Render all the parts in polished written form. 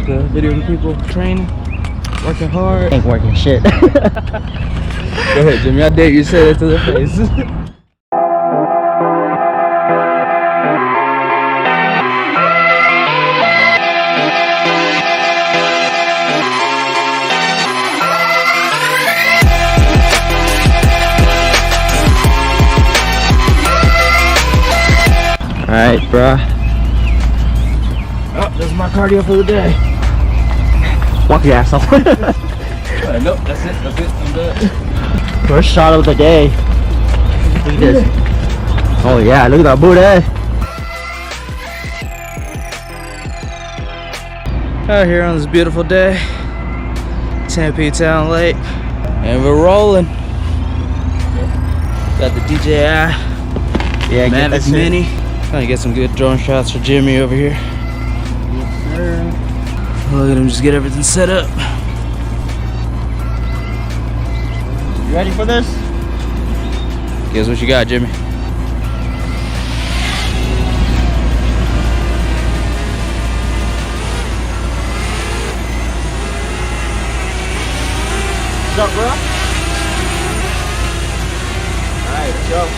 like the video of people training, working hard. Ain't working shit. Go ahead, Jimmy. I dare you to say that to their face. Alright, bruh. Oh, that's my cardio for the day. Walk your ass off. Nope, that's it. I'm done. First shot of the day. Look at this. Oh yeah, look at that booty. Out here on this beautiful day, Tempe Town Lake, and we're rolling. Got the DJI Yeah, Mavic Mini. Trying to get some good drone shots for Jimmy over here. Yes, sir. Look at him just get everything set up. You ready for this? Guess what you got, Jimmy? What's up, bro? Alright, let's go.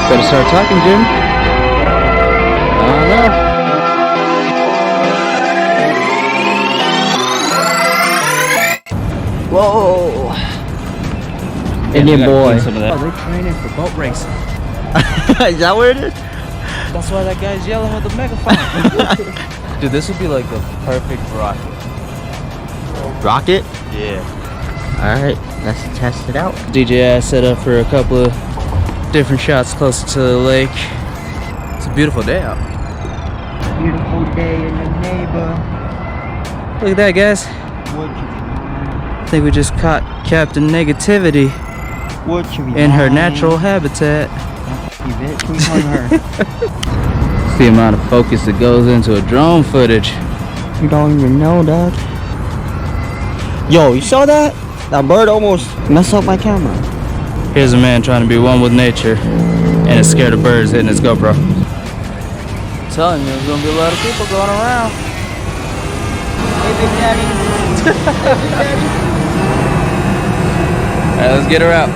Better start talking, Jim. I don't know. Whoa! Indian boy. Some of that. Oh, they're training for boat racing. Is that what it is? That's why that guy's yelling with the megaphone. Dude, this would be like the perfect rocket. Rocket? Yeah. Alright, let's test it out. DJI set up for a couple of different shots closer to the lake. It's a beautiful day out. Beautiful day in the neighbor. Look at that, guys. What I think we just caught Captain Negativity you in her natural habitat. Can we call her? It's the amount of focus that goes into a drone footage. You don't even know, dog. Yo, you saw that? That bird almost messed up my camera. Here's a man trying to be one with nature and is scared of birds hitting his GoPro. I'm telling you, there's gonna be a lot of people going around. Hey, Big Daddy. Hey, Big Daddy. Alright, let's get her out.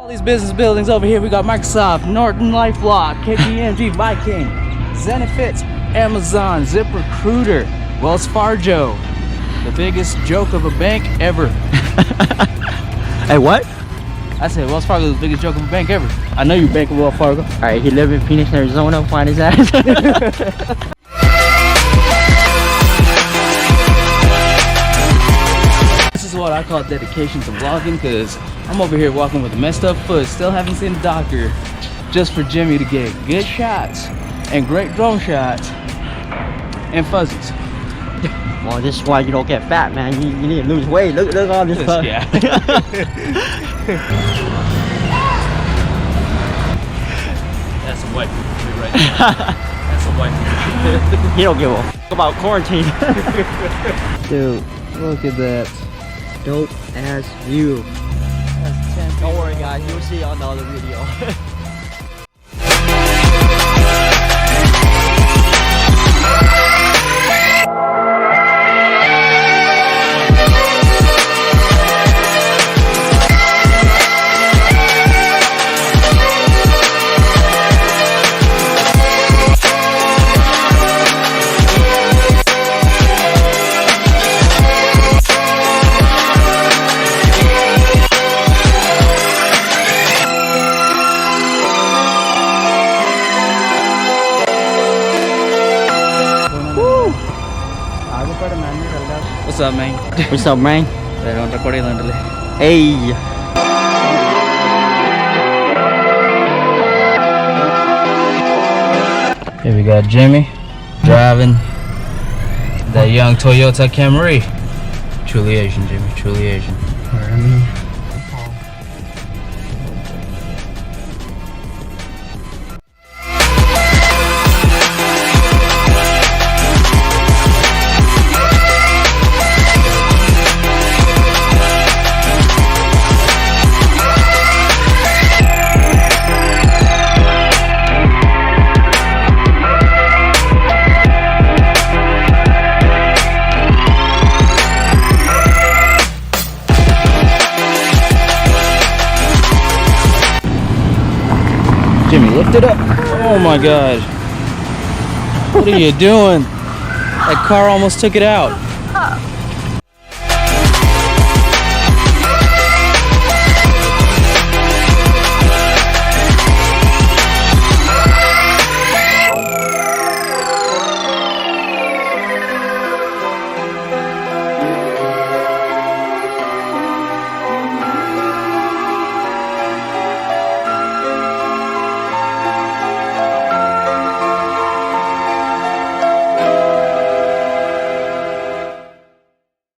These business buildings over here, we got Microsoft, Norton LifeLock, KPMG, Viking, Zenefits, Amazon, ZipRecruiter, Wells Fargo, the biggest joke of a bank ever. Hey, what? I said Wells Fargo is the biggest joke of a bank ever. I know you bank with Wells Fargo. Alright, he live in Phoenix, Arizona. Find his ass. This is what I call dedication to vlogging, because I'm over here walking with a messed up foot, still haven't seen a doctor, just for Jimmy to get good shots and great drone shots and fuzzies. Well, this is why you don't get fat, man. You need to lose weight. Look at all this stuff. Yeah. That's some white people shit right there. That's some white people shit. He don't give a f about quarantine. Dude, look at that. Dope as view. That's 10 Don't worry, guys. You'll see on the other video. What's up, man? What's up, man? Hey. Here we got Jimmy driving that young Toyota Camry. Truly Asian, Jimmy. Truly Asian. Jimmy, lift it up. Oh my God. What are you doing? That car almost took it out.